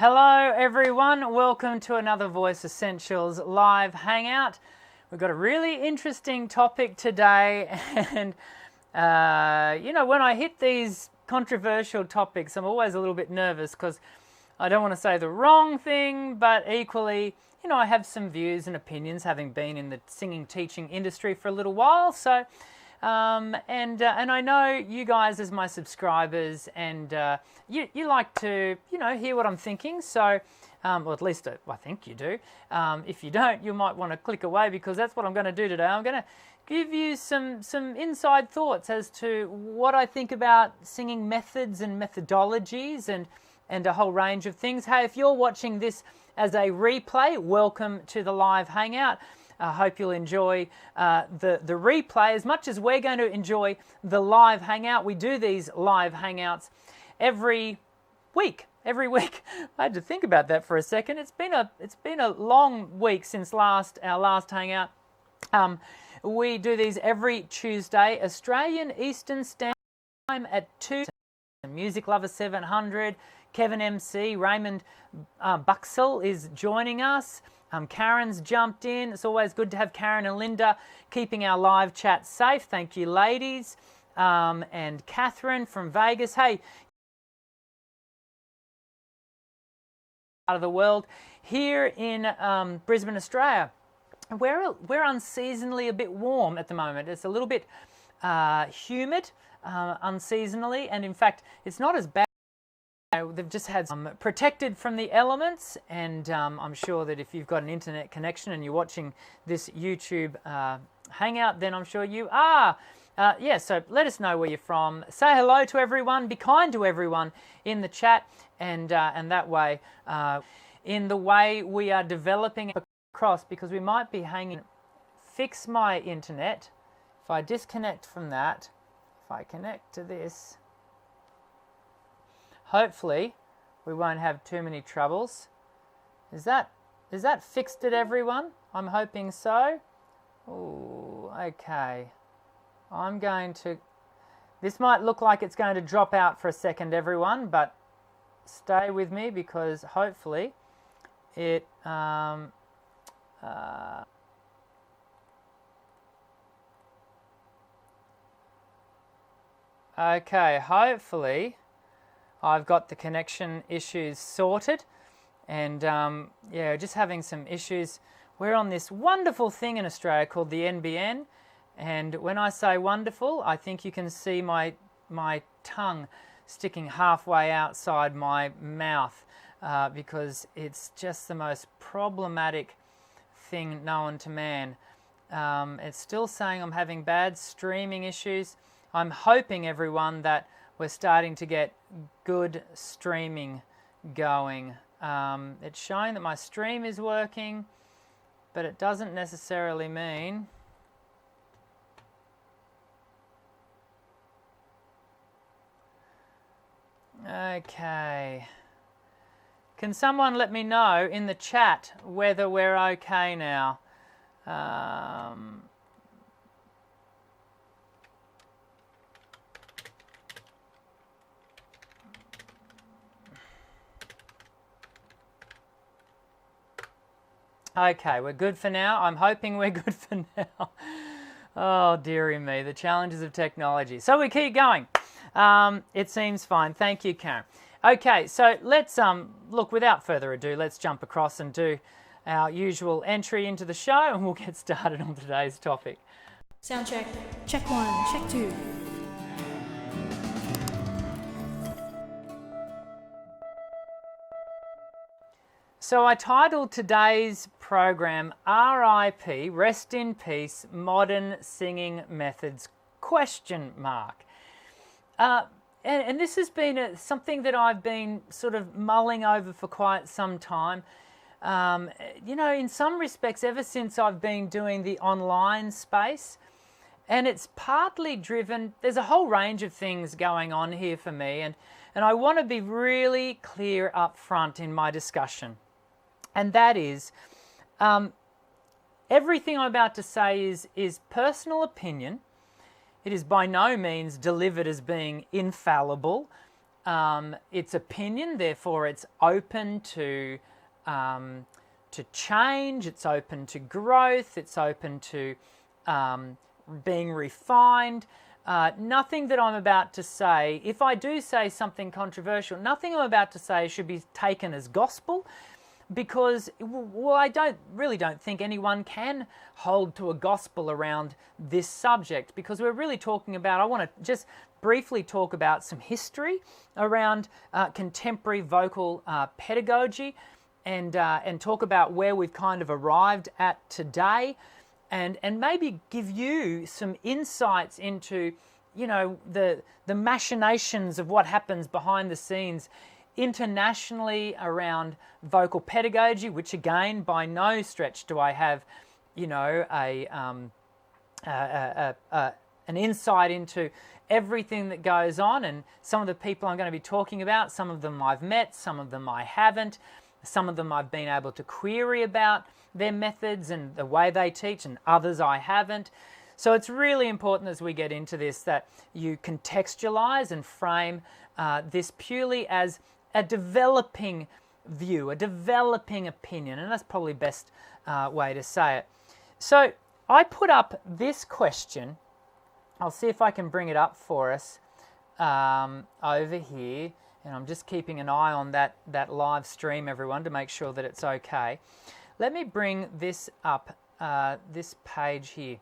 Hello everyone, welcome to another Voice Essentials live hangout. We've got a really interesting topic today, and when I hit these controversial topics, I'm always a little bit nervous because I don't want to say the wrong thing, but equally, I have some views and opinions, having been in the singing teaching industry for a little while. So and I know you guys as my subscribers, and you like to hear what I'm thinking. So or at least I think you do. If you don't, you might want to click away, because that's what I'm going to do today. I'm going to give you some inside thoughts as to what I think about singing methods and methodologies, and a whole range of things. Hey, if you're watching this as a replay, welcome to the live hangout. I hope you'll enjoy the replay as much as we're going to enjoy the live hangout. We do these live hangouts every week. Every week. I had to think about that for a second. It's been a long week since our last hangout. We do these every Tuesday, Australian Eastern Standard Time at 2. Music Lover 700, Kevin MC, Raymond Buxell is joining us. Karen's jumped in. It's always good to have Karen and Linda keeping our live chat safe. Thank you, ladies. And Catherine from Vegas. Hey, out of the world, here in Brisbane, Australia, we're unseasonably a bit warm at the moment. It's a little bit humid unseasonally, and in fact, it's not as bad. They've just had protected from the elements, and I'm sure that if you've got an internet connection and you're watching this YouTube hangout, then I'm sure you are. So let us know where you're from. Say hello to everyone. Be kind to everyone in the chat, and that way, in the way we are developing across, because we might be hanging. Fix my internet. If I disconnect from that, if I connect to this, hopefully we won't have too many troubles. Is that fixed it, everyone? I'm hoping so. Oh, okay. This might look like it's going to drop out for a second, everyone, but stay with me, because hopefully it okay, hopefully I've got the connection issues sorted, and just having some issues. We're on this wonderful thing in Australia called the NBN, and when I say wonderful, I think you can see my tongue sticking halfway outside my mouth, because it's just the most problematic thing known to man. It's still saying I'm having bad streaming issues. I'm hoping, everyone, that we're starting to get good streaming going. It's showing that my stream is working, but it doesn't necessarily mean. Okay. Can someone let me know in the chat whether we're okay now? Okay, we're good for now. I'm hoping we're good for now. Oh, dearie me, the challenges of technology. So we keep going. It seems fine. Thank you, Karen. Okay, so let's, look, without further ado, let's jump across and do our usual entry into the show, and we'll get started on today's topic. Sound check. Check 1, check 2. So I titled today's program RIP, Rest in Peace, Modern Singing Methods, ? And this has been something that I've been sort of mulling over for quite some time. In some respects, ever since I've been doing the online space, and it's partly driven, there's a whole range of things going on here for me, and I want to be really clear up front in my discussion. And that is, everything I'm about to say is personal opinion. It is by no means delivered as being infallible. It's opinion, therefore it's open to change, it's open to growth, it's open to being refined. Nothing that I'm about to say, if I do say something controversial, nothing I'm about to say should be taken as gospel, because, well, I really don't think anyone can hold to a gospel around this subject, because we're really talking about, I want to just briefly talk about some history around contemporary vocal pedagogy, and talk about where we've kind of arrived at today, and maybe give you some insights into, you know, the machinations of what happens behind the scenes internationally around vocal pedagogy, which again, by no stretch do I have, you know, an insight into everything that goes on. And some of the people I'm going to be talking about, some of them I've met, some of them I haven't, some of them I've been able to query about their methods and the way they teach, and others I haven't. So it's really important as we get into this that you contextualize and frame this purely as a developing view, a developing opinion, and that's probably the best way to say it. So I put up this question. I'll see if I can bring it up for us over here, and I'm just keeping an eye on that live stream, everyone, to make sure that it's okay. Let me bring this up, this page here.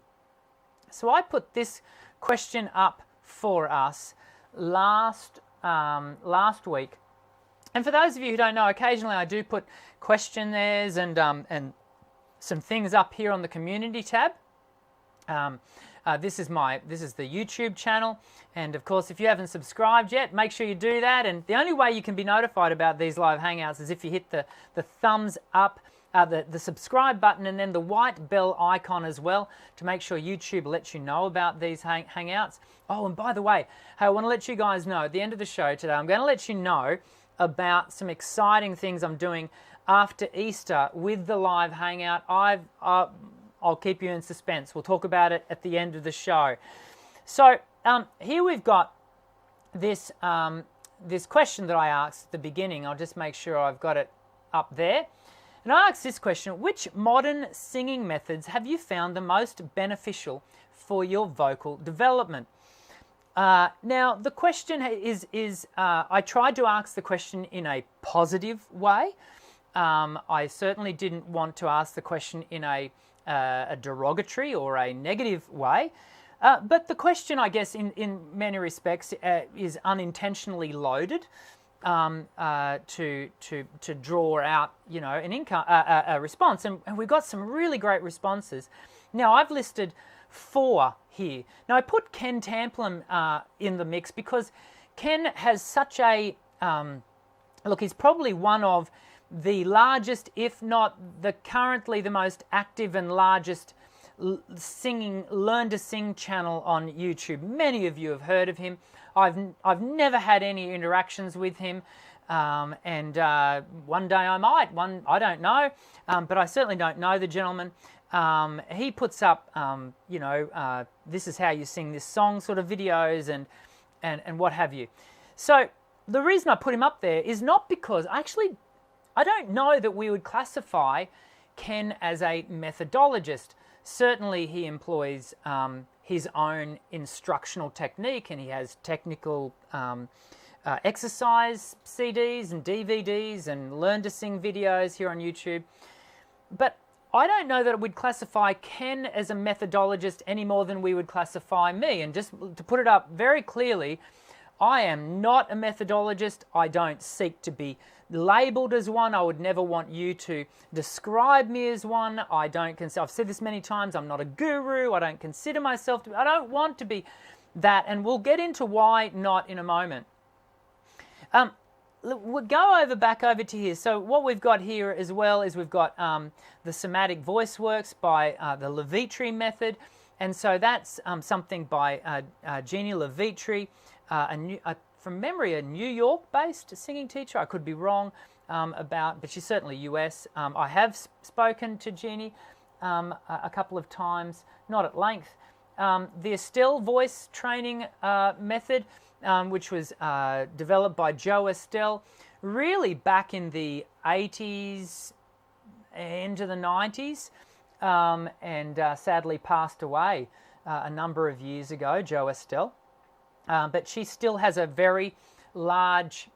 So I put this question up for us last week. And for those of you who don't know, occasionally I do put questionnaires and some things up here on the community tab. This is the YouTube channel, and of course, if you haven't subscribed yet, make sure you do that. And the only way you can be notified about these live hangouts is if you hit the thumbs up, the subscribe button, and then the white bell icon as well, to make sure YouTube lets you know about these hangouts. Oh, and by the way, hey, I want to let you guys know at the end of the show today, I'm going to let you know about some exciting things I'm doing after Easter with the live hangout. I'll keep you in suspense. We'll talk about it at the end of the show. So here we've got this question that I asked at the beginning. I'll just make sure I've got it up there. And I asked this question: which modern singing methods have you found the most beneficial for your vocal development? Now, the question is I tried to ask the question in a positive way. I certainly didn't want to ask the question in a derogatory or a negative way. But the question, I guess, in many respects, is unintentionally loaded to draw out, you know, a response. And we've got some really great responses. Now, I've listed 4 here. Now, I put Ken Tamplin in the mix because Ken has such a look. He's probably one of the largest, if not currently the most active and largest learn to sing channel on YouTube. Many of you have heard of him. I've never had any interactions with him, and one day I might. I don't know, but I certainly don't know the gentleman. He puts up, this is how you sing this song sort of videos and what have you. So the reason I put him up there is not because I don't know that we would classify Ken as a methodologist. Certainly he employs his own instructional technique, and he has technical exercise CDs and DVDs and learn to sing videos here on YouTube. But I don't know that we'd classify Ken as a methodologist any more than we would classify me. And just to put it up very clearly, I am not a methodologist. I don't seek to be labeled as one. I would never want you to describe me as one. I've said this many times, I'm not a guru. I don't consider myself to be. I don't want to be that, and we'll get into why not in a moment. We'll go back over to here. So what we've got here as well is we've got the somatic voice works by the Levitri method, and so that's something by Jeannie Levitri, from memory, a New York-based singing teacher. I could be wrong but she's certainly US. I have spoken to Jeannie a couple of times, not at length. The Estelle voice training method which was developed by Joe Estelle, really back in the 80s, into the 90s, and sadly passed away a number of years ago, Joe Estelle. But she still has a very large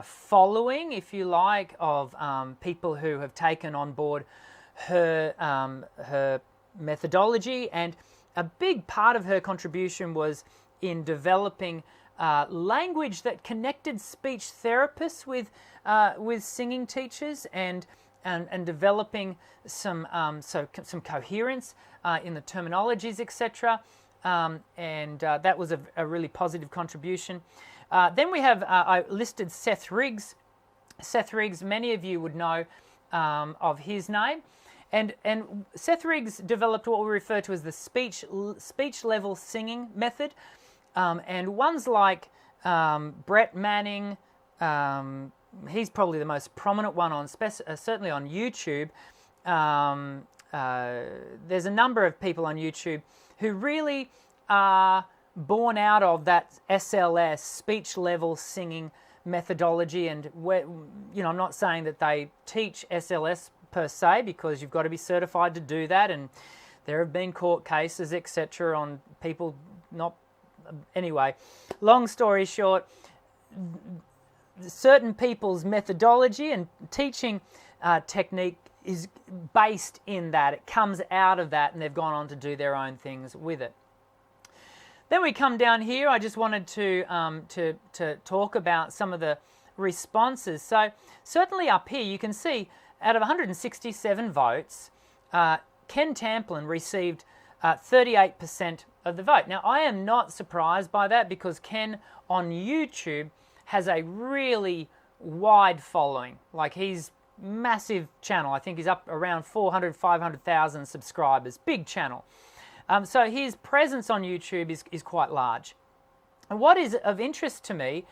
following, if you like, of people who have taken on board her methodology, and a big part of her contribution was in developing language that connected speech therapists with singing teachers, and developing some coherence in the terminologies, etc. And that was a really positive contribution. Then we have, I listed Seth Riggs. Seth Riggs, many of you would know of his name. And Seth Riggs developed what we refer to as the speech level singing method. And ones like Brett Manning, he's probably the most prominent one on certainly on YouTube. There's a number of people on YouTube who really are born out of that SLS, speech level singing methodology. And I'm not saying that they teach SLS per se, because you've got to be certified to do that, and there have been court cases, etc., on people not. Anyway, long story short, certain people's methodology and teaching technique is based in that. It comes out of that, and they've gone on to do their own things with it. Then we come down here. I just wanted to talk about some of the responses. So certainly up here, you can see out of 167 votes, Ken Tamplin received 38% of the vote. Now, I am not surprised by that, because Ken on YouTube has a really wide following. Like, he's massive channel. I think he's up around 400, 500,000 subscribers. Big channel. So his presence on YouTube is quite large. And what is of interest to me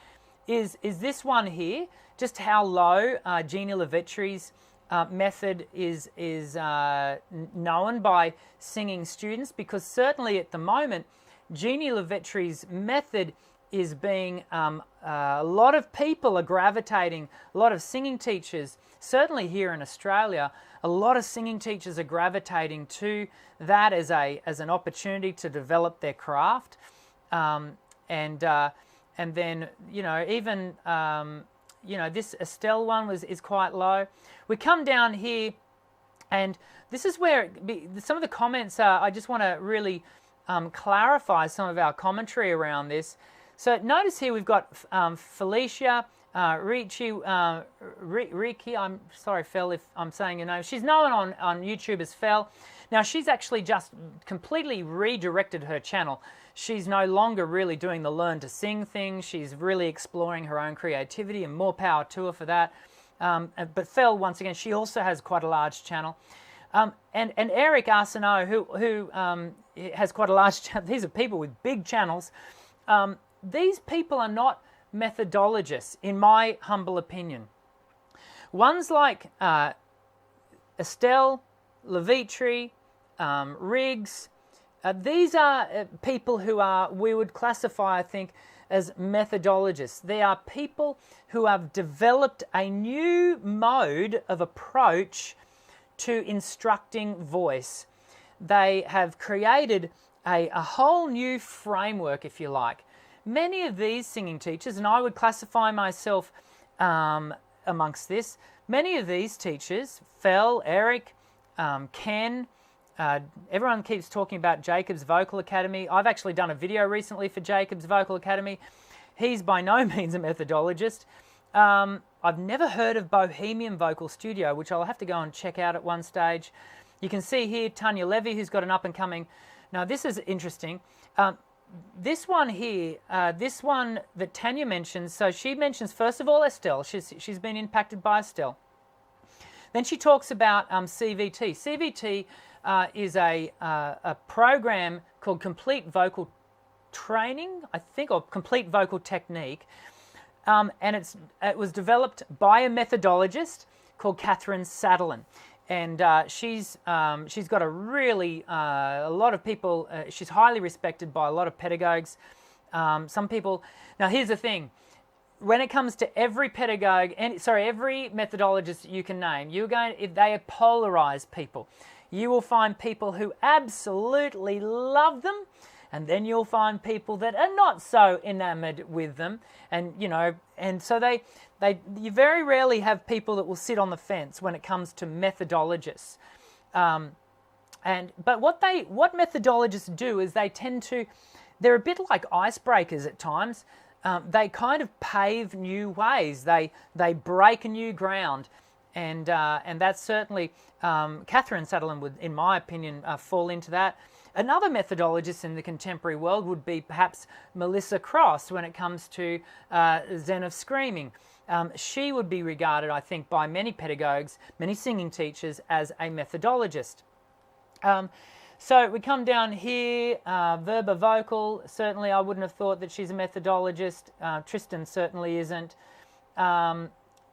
is this one here, just how low Gina Levitri's method is known by singing students, because certainly at the moment, Gina Levitri's method is being, a lot of people are gravitating, a lot of singing teachers, certainly here in Australia, a lot of singing teachers are gravitating to that as an opportunity to develop their craft, and then even this Estelle one is quite low. We come down here, and this is where some of the comments are. I just want to really clarify some of our commentary around this. So notice here we've got Felicia Ricci. I'm sorry, Fel, if I'm saying your name. She's known on YouTube as Fel. Now, she's actually just completely redirected her channel. She's no longer really doing the learn to sing thing. She's really exploring her own creativity, and more power to her for that. But Fel, once again, she also has quite a large channel. And Eric Arsenault, who has quite a large channel. These are people with big channels. These people are not methodologists, in my humble opinion. Ones like Estelle, Levitri, Riggs, these are people who we would classify, I think, as methodologists. They are people who have developed a new mode of approach to instructing voice. They have created a whole new framework, if you like. Many of these singing teachers, and I would classify myself amongst this, many of these teachers, Fel, Eric, Ken, everyone keeps talking about Jacob's Vocal Academy. I've actually done a video recently for Jacob's Vocal Academy. He's by no means a methodologist. I've never heard of Bohemian Vocal Studio, which I'll have to go and check out at one stage. You can see here Tanya Levy, who's got an up-and-coming. Now, this is interesting. This one here, this one that Tanya mentions, so she mentions, first of all, Estelle. She's been impacted by Estelle. Then she talks about CVT. CVT is a program called Complete Vocal Training, I think, or Complete Vocal Technique. And it was developed by a methodologist called Catherine Sutherland. And she's got a really, a lot of people, she's highly respected by a lot of pedagogues. Some people, now here's the thing, when it comes to every pedagogue, every methodologist you can name, if they are polarized people. You will find people who absolutely love them, and then you'll find people that are not so enamored with them, and so you very rarely have people that will sit on the fence when it comes to methodologists. But what methodologists do is they're a bit like icebreakers at times. They kind of pave new ways. They break new ground, and that's certainly Catherine Sutherland would, in my opinion, fall into that. Another methodologist in the contemporary world would be perhaps Melissa Cross when it comes to Zen of Screaming. She would be regarded, I think, by many pedagogues, many singing teachers, as a methodologist. So we come down here, verba vocal. Certainly I wouldn't have thought that she's a methodologist. Tristan certainly isn't. And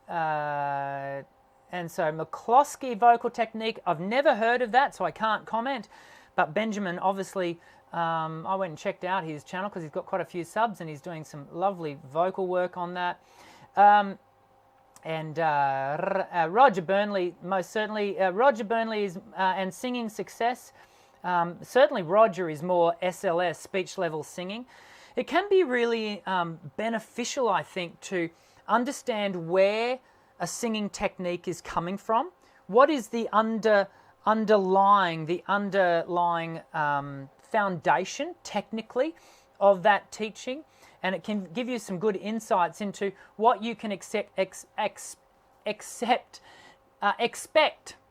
so McCloskey vocal technique, I've never heard of that, so I can't comment. But Benjamin, obviously, I went and checked out his channel because he's got quite a few subs and he's doing some lovely vocal work on that. Roger Burnley, most certainly. Roger Burnley is and singing success. Certainly Roger is more SLS, speech level singing. It can be really beneficial, I think, to understand where a singing technique is coming from. What is the underlying foundation, technically, of that teaching? And it can give you some good insights into what you can expect,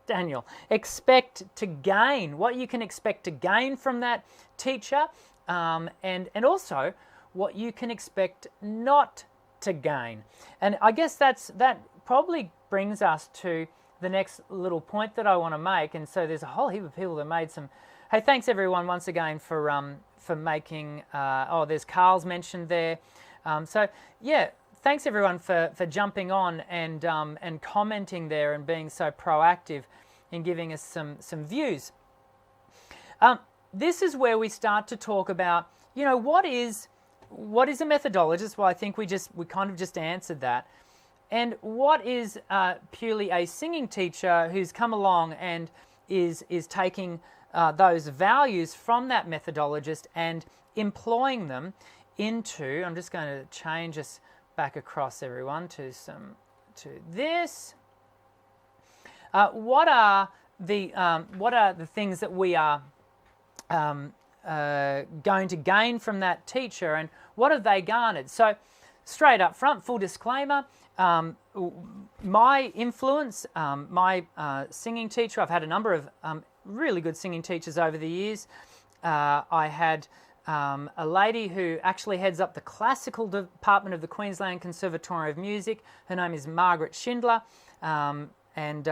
Daniel, expect to gain, what you can expect to gain from that teacher, and also what you can expect not to gain. And I guess that probably brings us to the next little point that I want to make. And so there's a whole heap of people that made some. Hey, thanks everyone once again for making. There's Carl's mentioned there. So yeah, thanks everyone for jumping on and commenting there and being so proactive in giving us some views. This is where we start to talk about, what is a methodologist? Well, I think we kind of just answered that. And what is purely a singing teacher who's come along and is taking those values from that methodologist and employing them into, I'm just going to change us back across everyone to this. What are the things that we are going to gain from that teacher, and what have they garnered? So straight up front, full disclaimer, my influence, my singing teacher, I've had a number of really good singing teachers over the years. I had a lady who actually heads up the classical department of the Queensland Conservatorium of Music. Her name is Margaret Schindler, and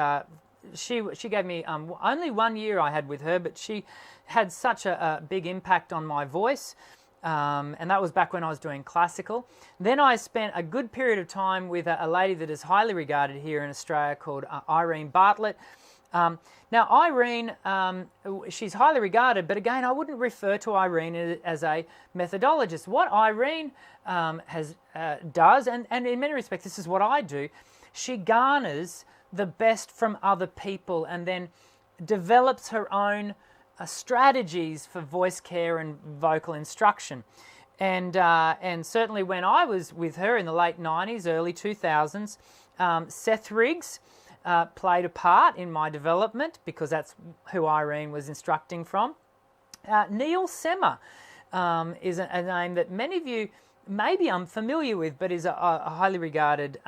she gave me only 1 year I had with her, but she had such a big impact on my voice. And that was back when I was doing classical. Then I spent a good period of time with a lady that is highly regarded here in Australia called Irene Bartlett. Now Irene, she's highly regarded, but again, I wouldn't refer to Irene as a methodologist. What Irene does, and in many respects this is what I do, she garners the best from other people and then develops her own strategies for voice care and vocal instruction. And certainly when I was with her in the late 90s, early 2000s, Seth Riggs played a part in my development because that's who Irene was instructing from. Neil Semmer is a name that many of you may be unfamiliar with, but is a highly regarded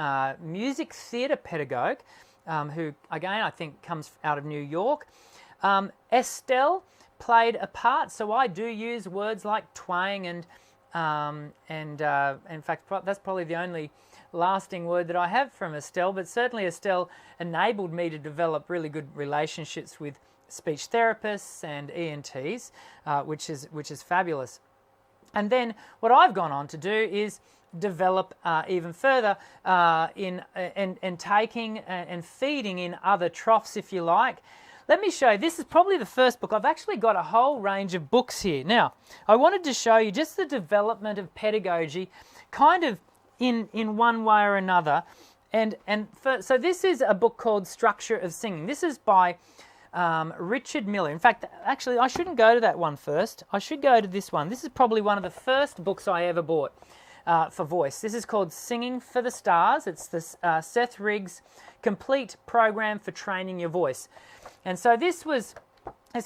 music theatre pedagogue who, again, I think comes out of New York. Estelle played a part, so I do use words like twang and in fact that's probably the only lasting word that I have from Estelle, but certainly Estelle enabled me to develop really good relationships with speech therapists and ENTs, which is fabulous. And then what I've gone on to do is develop even further in taking and feeding in other troughs, if you like let me show you. This is probably the first book. I've actually got a whole range of books here. Now, I wanted to show you just the development of pedagogy, kind of in one way or another. So this is a book called Structure of Singing. This is by Richard Miller. In fact, actually, I shouldn't go to that one first. I should go to this one. This is probably one of the first books I ever bought for voice. This is called Singing for the Stars. It's this Seth Riggs complete program for training your voice. And so this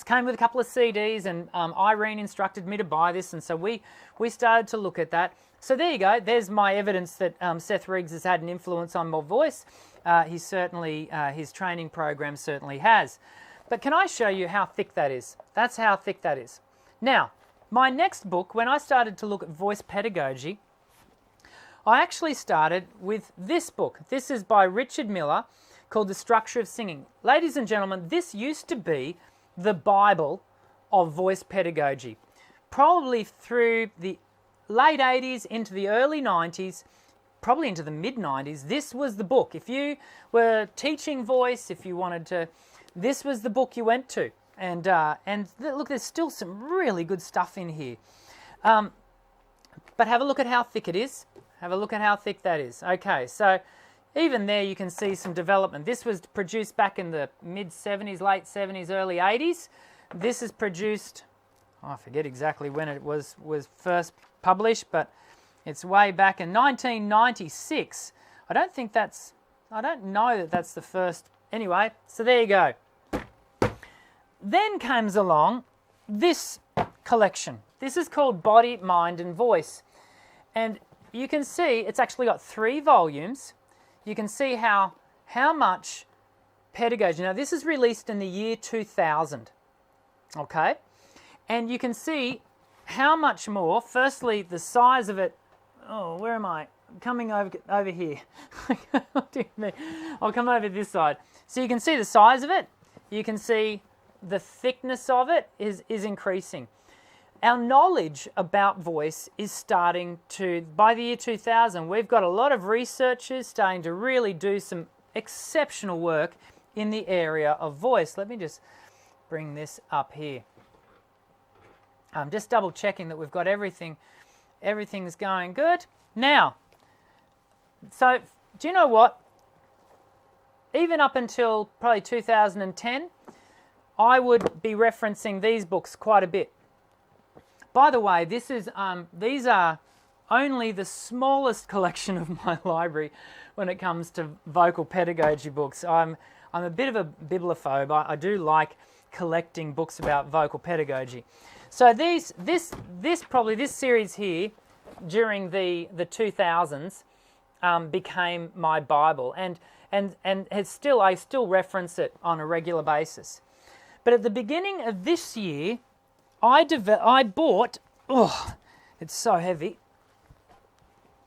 came with a couple of CDs, and Irene instructed me to buy this, and so we started to look at that. So there you go. There's my evidence that Seth Riggs has had an influence on my voice. He certainly, his training program certainly has. But can I show you how thick that is? That's how thick that is. Now, my next book, when I started to look at voice pedagogy, I actually started with this book. This is by Richard Miller, called The Structure of Singing. Ladies and gentlemen, this used to be the Bible of voice pedagogy. Probably through the late 80s into the early 90s, probably into the mid-90s, this was the book. If you were teaching voice, if you wanted to, this was the book you went to. And look, there's still some really good stuff in here. But have a look at how thick it is. Have a look at how thick that is. Okay, so even there you can see some development. This was produced back in the mid-70s, late 70s, early 80s. This is produced, I forget exactly when it was first published, but it's way back in 1996. I don't know that that's the first. Anyway, so there you go. Then comes along this collection. This is called Body, Mind and Voice. And you can see it's actually got 3 volumes. You can see how much pedagogy. Now, this is released in the year 2000, okay? And you can see how much more. Firstly, the size of it. Oh, where am I? I'm coming over here. I'll come over this side. So you can see the size of it. You can see the thickness of it is increasing. Our knowledge about voice is starting to, by the year 2000, we've got a lot of researchers starting to really do some exceptional work in the area of voice. Let me just bring this up here. I'm just double checking that we've got everything's going good. Now, so do you know what? Even up until probably 2010, I would be referencing these books quite a bit. By the way, these are only the smallest collection of my library when it comes to vocal pedagogy books. I'm a bit of a bibliophobe. I do like collecting books about vocal pedagogy. So this series here during the 2000s became my Bible, and I still reference it on a regular basis. But at the beginning of this year, I bought, it's so heavy.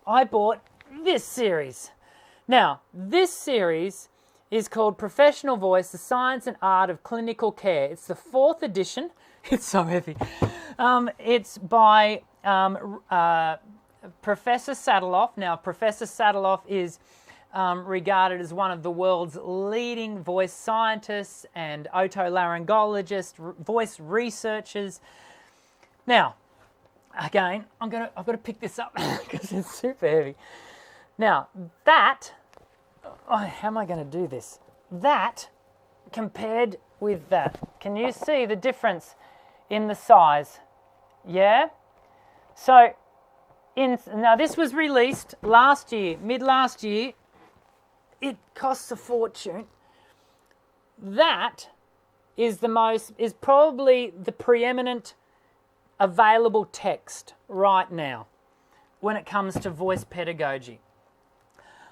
I bought this series. Now, this series is called Professional Voice, The Science and Art of Clinical Care. It's the 4th edition. It's so heavy. It's by Professor Sataloff. Now, Professor Sataloff is regarded as one of the world's leading voice scientists and otolaryngologists, voice researchers. Now, again, I've got to pick this up because it's super heavy. Now, how am I going to do this? That compared with that, can you see the difference in the size? Yeah? So, now this was released last year, mid-last year. It costs a fortune. That is probably the preeminent available text right now when it comes to voice pedagogy.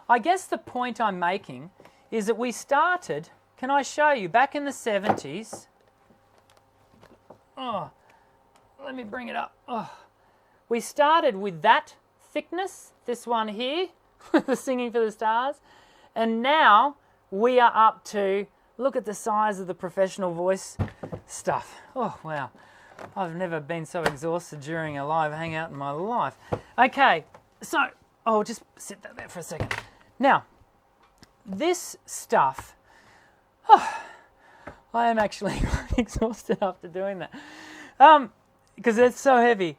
I guess the point I'm making is that we started, can I show you, back in the 70s. Oh, let me bring it up. Oh. We started with that thickness, this one here, the Singing for the Stars. And now we are up to, look at the size of the professional voice stuff. Oh, wow. I've never been so exhausted during a live hangout in my life. Okay, so I'll just sit that there for a second. Now, this stuff, I am actually quite exhausted after doing that. Because it's so heavy.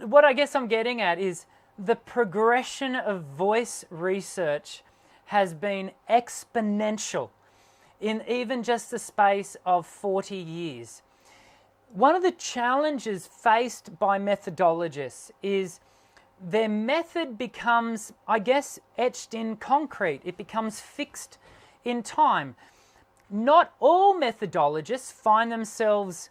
What I guess I'm getting at is the progression of voice research has been exponential in even just the space of 40 years. One of the challenges faced by methodologists is their method becomes, I guess, etched in concrete. It becomes fixed in time. Not all methodologists find themselves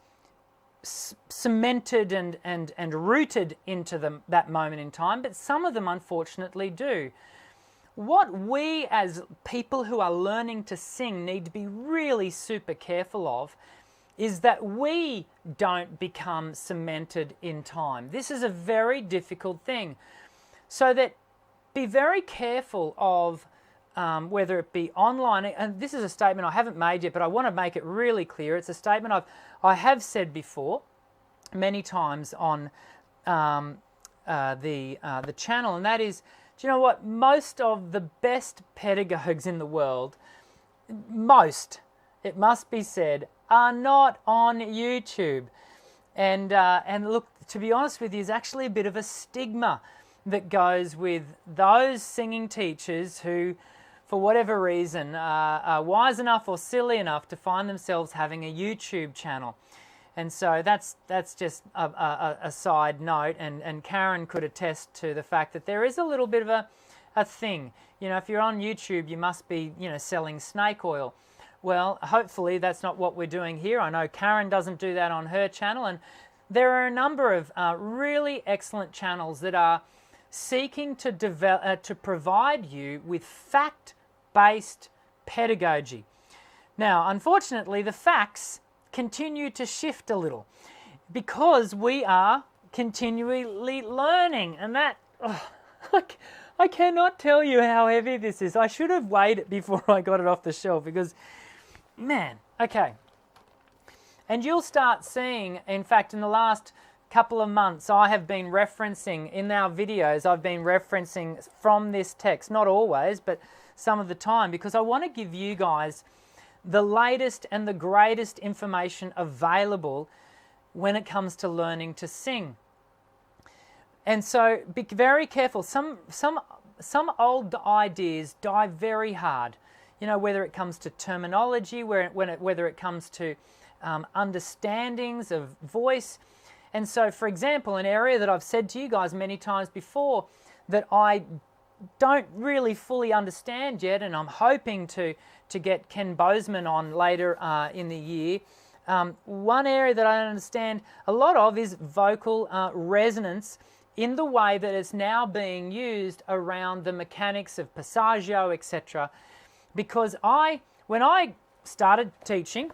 cemented and rooted into that moment in time, but some of them unfortunately do. What we as people who are learning to sing need to be really super careful of is that we don't become cemented in time. This is a very difficult thing. So that be very careful of whether it be online, and this is a statement I haven't made yet, but I want to make it really clear. It's a statement I have said before many times on the channel, and that is, do you know what? Most of the best pedagogues in the world, it must be said, are not on YouTube. And look, to be honest with you, there's actually a bit of a stigma that goes with those singing teachers who, for whatever reason, are wise enough or silly enough to find themselves having a YouTube channel. And so that's just a side note, and Karen could attest to the fact that there is a little bit of a thing. You know, if you're on YouTube, you must be, selling snake oil. Well, hopefully that's not what we're doing here. I know Karen doesn't do that on her channel, and there are a number of really excellent channels that are seeking to provide you with fact-based pedagogy. Now, unfortunately, the facts continue to shift a little because we are continually learning, and that I cannot tell you how heavy this is. I should have weighed it before I got it off the shelf because, man, okay. And you'll start seeing, in fact, in the last couple of months, I have been referencing in our videos, I've been referencing from this text, not always, but some of the time, because I want to give you guys the latest and the greatest information available when it comes to learning to sing. And so be very careful. Some old ideas die very hard, whether it comes to terminology, whether it comes to understandings of voice. And so, for example, an area that I've said to you guys many times before that I don't really fully understand yet, and I'm hoping to get Ken Bozeman on later in the year. One area that I understand a lot of is vocal resonance in the way that it's now being used around the mechanics of passaggio, etc. Because when I started teaching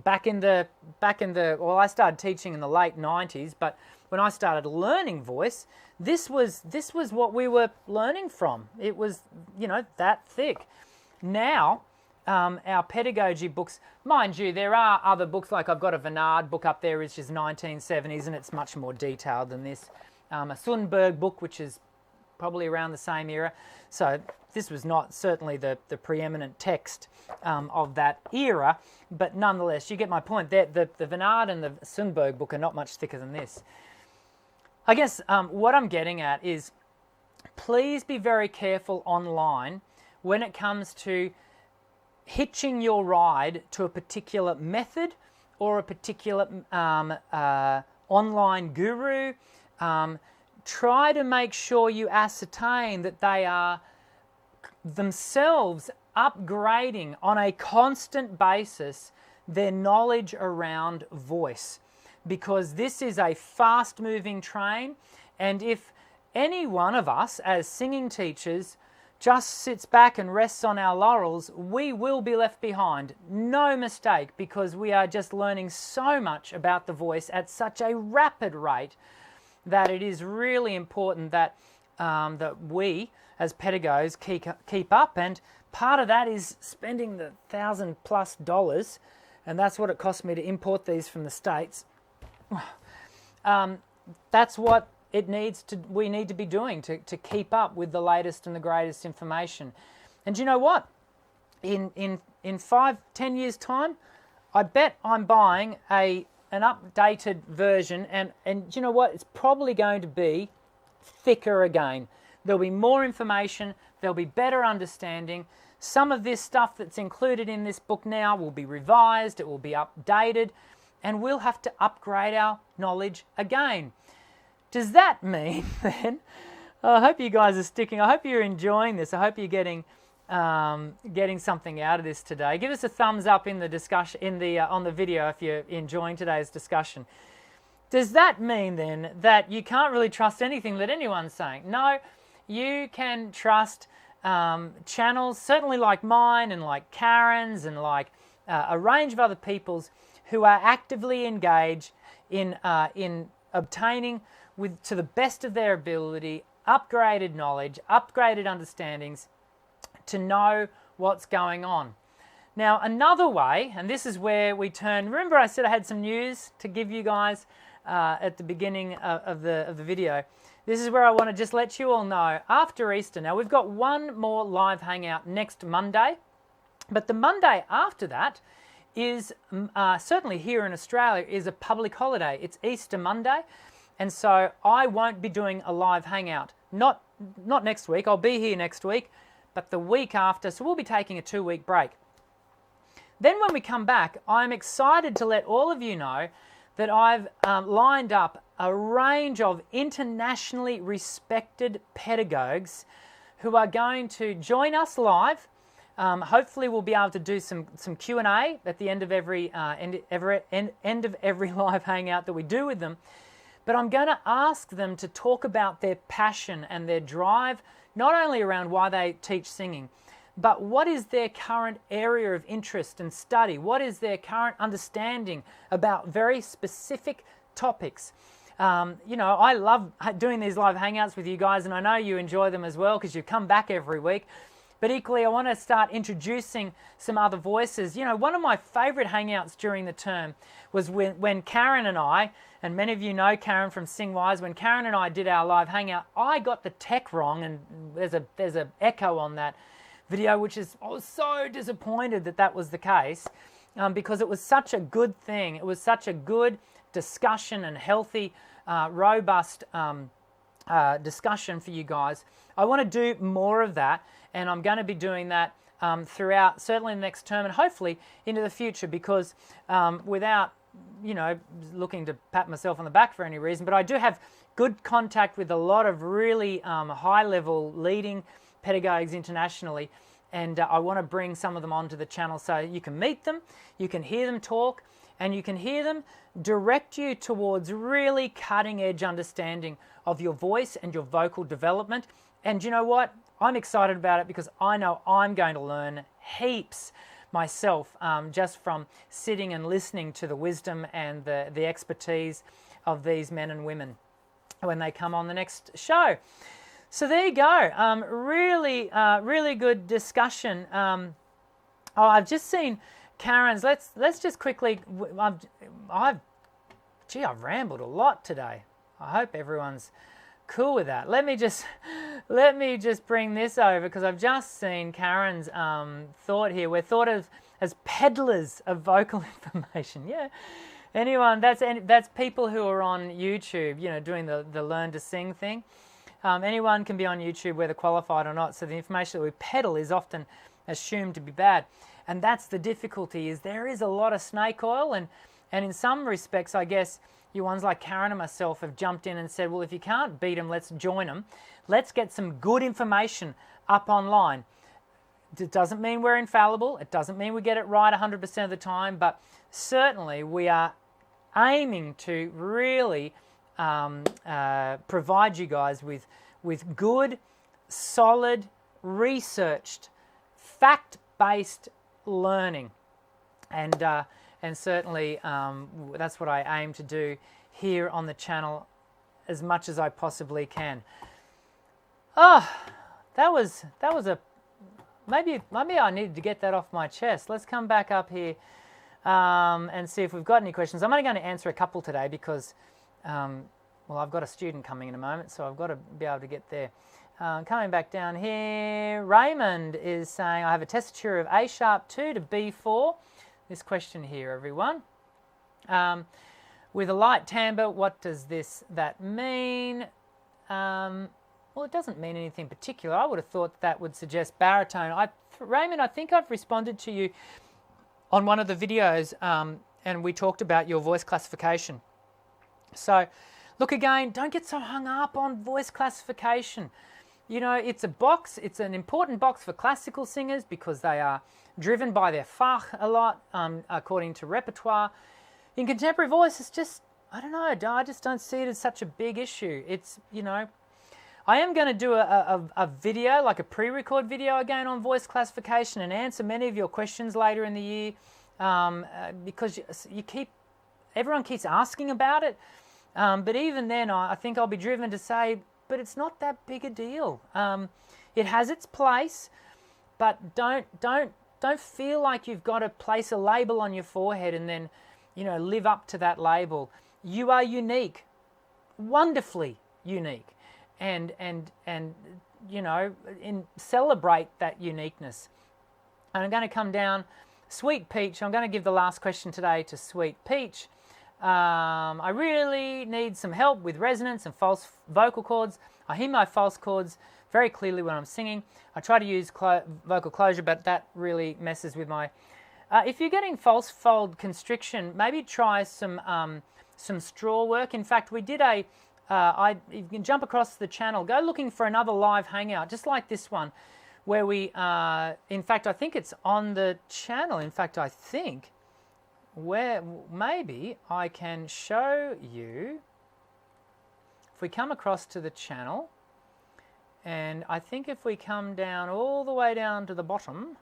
I started teaching in the late 90s, but when I started learning voice, this was what we were learning from. It was, that thick. Now, our pedagogy books, mind you, there are other books, like I've got a Vernard book up there, which is 1970s, and it's much more detailed than this. A Sundberg book, which is probably around the same era. So this was not certainly the preeminent text of that era, but nonetheless, you get my point. The Vernard and the Sundberg book are not much thicker than this. I guess what I'm getting at is, please be very careful online when it comes to hitching your ride to a particular method or a particular online guru. Try to make sure you ascertain that they are themselves upgrading on a constant basis their knowledge around voice, because this is a fast-moving train, and if any one of us as singing teachers just sits back and rests on our laurels, we will be left behind. No mistake, because we are just learning so much about the voice at such a rapid rate that it is really important that that we as pedagogues keep up, and part of that is spending the $1,000+ and that's what it cost me to import these from the States. That's what we need to be doing to keep up with the latest and the greatest information. And you know what? in 5-10 years time, I bet I'm buying an updated version, and you know what? It's probably going to be thicker again. There'll be more information, there'll be better understanding. Some of this stuff that's included in this book now will be revised, it will be updated, and we'll have to upgrade our knowledge again. Does that mean then, I hope you guys are sticking, I hope you're enjoying this, I hope you're getting something out of this today. Give us a thumbs up in the discussion, on the video if you're enjoying today's discussion. Does that mean then that you can't really trust anything that anyone's saying? No, you can trust channels, certainly like mine and like Karen's and like a range of other people's who are actively engaged in obtaining, to the best of their ability, upgraded knowledge, upgraded understandings to know what's going on. Now, another way, and this is where we turn, remember I said I had some news to give you guys at the beginning of the video. This is where I want to just let you all know, after Easter, now we've got one more live hangout next Monday, but the Monday after that is, certainly here in Australia, is a public holiday. It's Easter Monday, and so I won't be doing a live hangout. Not next week, I'll be here next week, but the week after, so we'll be taking a 2-week break. Then when we come back, I'm excited to let all of you know that I've lined up a range of internationally respected pedagogues who are going to join us live. Hopefully we'll be able to do some Q&A at the end of every end of every live hangout that we do with them. But I'm going to ask them to talk about their passion and their drive, not only around why they teach singing, but what is their current area of interest and study? What is their current understanding about very specific topics? You know, I love doing these live hangouts with you guys, and I know you enjoy them as well because you come back every week. But equally, I want to start introducing some other voices. You know, one of my favorite hangouts during the term was when Karen and I, and many of you know Karen from SingWise, when Karen and I did our live hangout, I got the tech wrong, and there's a echo on that video, which is, I was so disappointed that was the case, because it was such a good thing. It was such a good discussion and healthy, robust discussion for you guys. I want to do more of that, and I'm going to be doing that throughout, certainly the next term, and hopefully into the future, because without, you know, looking to pat myself on the back for any reason, but I do have good contact with a lot of really high-level leading pedagogues internationally, and I want to bring some of them onto the channel so you can meet them, you can hear them talk, and you can hear them direct you towards really cutting-edge understanding of your voice and your vocal development. And you know what? I'm excited about it because I know I'm going to learn heaps myself just from sitting and listening to the wisdom and the expertise of these men and women when they come on the next show. So there you go. Really good discussion. I've just seen Karen's. Let's just quickly. I've rambled a lot today. I hope everyone's cool with that. Let me just bring this over because I've just seen Karen's thought here. We're thought of as peddlers of vocal information. Yeah. Anyone, that's people who are on YouTube, you know, doing the learn to sing thing. Anyone can be on YouTube, whether qualified or not, so the information that we peddle is often assumed to be bad. And that's the difficulty, is there is a lot of snake oil, and in some respects, I guess, you ones like Karen and myself have jumped in and said, well, if you can't beat them, let's join them. Let's get some good information up online. It doesn't mean we're infallible. It doesn't mean we get it right 100% of the time, but certainly we are aiming to really provide you guys with good, solid, researched, fact-based learning, and certainly that's what I aim to do here on the channel as much as I possibly can. Oh, that was a maybe I needed to get that off my chest. Let's come back up here and see if we've got any questions. I'm only going to answer a couple today because well, I've got a student coming in a moment, so I've got to be able to get their Coming back down here, Raymond is saying, I have a tessiture of A sharp 2 to B4. This question here, everyone. With a light timbre, what does that mean? Well, it doesn't mean anything particular. I would have thought that would suggest baritone. Raymond, I think I've responded to you on one of the videos, and we talked about your voice classification. So, look again, don't get so hung up on voice classification. You know, it's a box, it's an important box for classical singers because they are driven by their fach a lot, according to repertoire. In contemporary voice, it's just, I don't know, I just don't see it as such a big issue. It's, you know, I am going to do a video, like a pre-record video again on voice classification and answer many of your questions later in the year, because everyone keeps asking about it. But even then, I think I'll be driven to say, but it's not that big a deal. It has its place, but don't feel like you've got to place a label on your forehead and then, you know, live up to that label. You are unique, wonderfully unique, and you know, celebrate that uniqueness. And I'm going to come down, Sweet Peach. I'm going to give the last question today to Sweet Peach. I really need some help with resonance and false vocal cords. I hear my false cords very clearly when I'm singing. I try to use vocal closure, but that really messes with my... if you're getting false fold constriction, maybe try some straw work. In fact, we did you can jump across the channel, go looking for another live hangout, just like this one, where we, in fact, I think it's on the channel. In fact, I think... where maybe I can show you, if we come across to the channel, and I think if we come down all the way down to the bottom,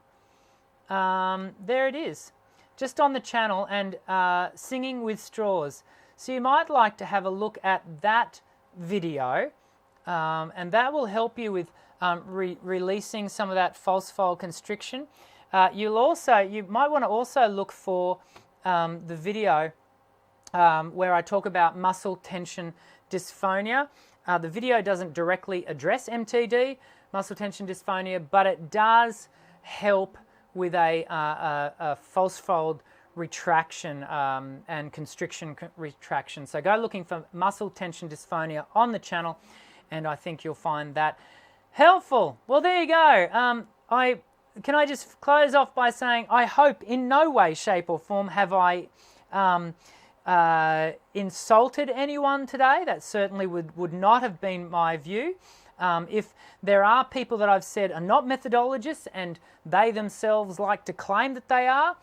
there it is, just on the channel, and singing with straws. So you might like to have a look at that video, and that will help you with releasing some of that false fold constriction. You might want to also look for the video where I talk about muscle tension dysphonia. The video doesn't directly address MTD, muscle tension dysphonia, but it does help with a false fold retraction and constriction retraction. So go looking for muscle tension dysphonia on the channel, and I think you'll find that helpful. Well, there you go. Can I just close off by saying I hope in no way, shape or form have I insulted anyone today. That certainly would not have been my view. If there are people that I've said are not methodologists and they themselves like to claim that they are,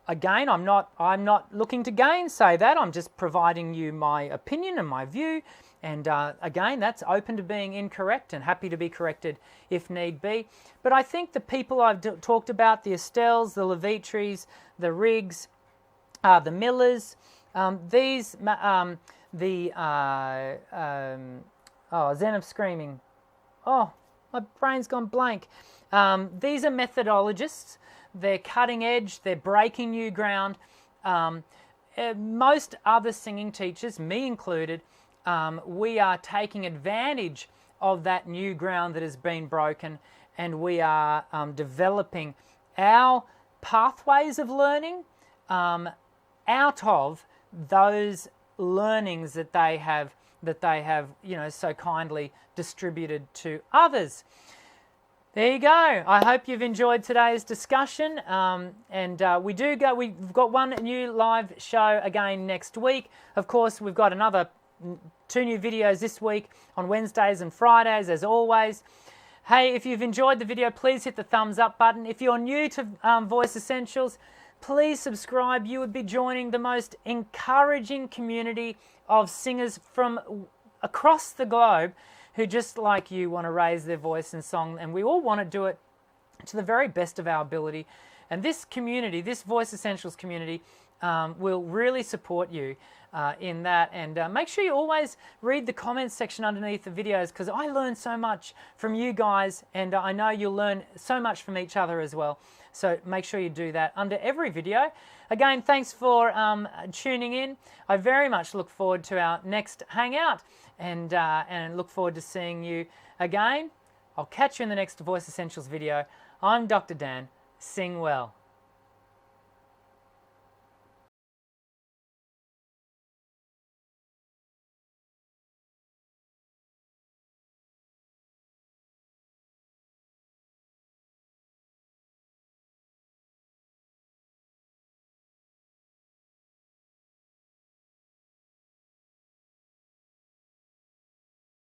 again, I'm not looking to gainsay that. I'm just providing you my opinion and my view. And again, that's open to being incorrect and happy to be corrected if need be. But I think the people I've talked about, the Estelles, the Levitris, the Riggs, the Millers, Zen of Screaming. Oh, my brain's gone blank. These are methodologists. They're cutting edge. They're breaking new ground. Most other singing teachers, me included, we are taking advantage of that new ground that has been broken, and we are developing our pathways of learning out of those learnings that they have, you know, so kindly distributed to others. There you go. I hope you've enjoyed today's discussion. We've got one new live show again next week. Of course, we've got another 2 new videos this week on Wednesdays and Fridays, as always. Hey, if you've enjoyed the video, please hit the thumbs up button. If you're new to Voice Essentials, please subscribe. You would be joining the most encouraging community of singers from across the globe who, just like you, want to raise their voice in song, and we all want to do it to the very best of our ability. And this community, this Voice Essentials community, will really support you in that. And make sure you always read the comments section underneath the videos, because I learn so much from you guys, and I know you'll learn so much from each other as well. So make sure you do that under every video. Again, thanks for tuning in. I very much look forward to our next Hangout, and look forward to seeing you again I'll catch you in the next Voice Essentials video. I'm Dr. Dan. Sing well.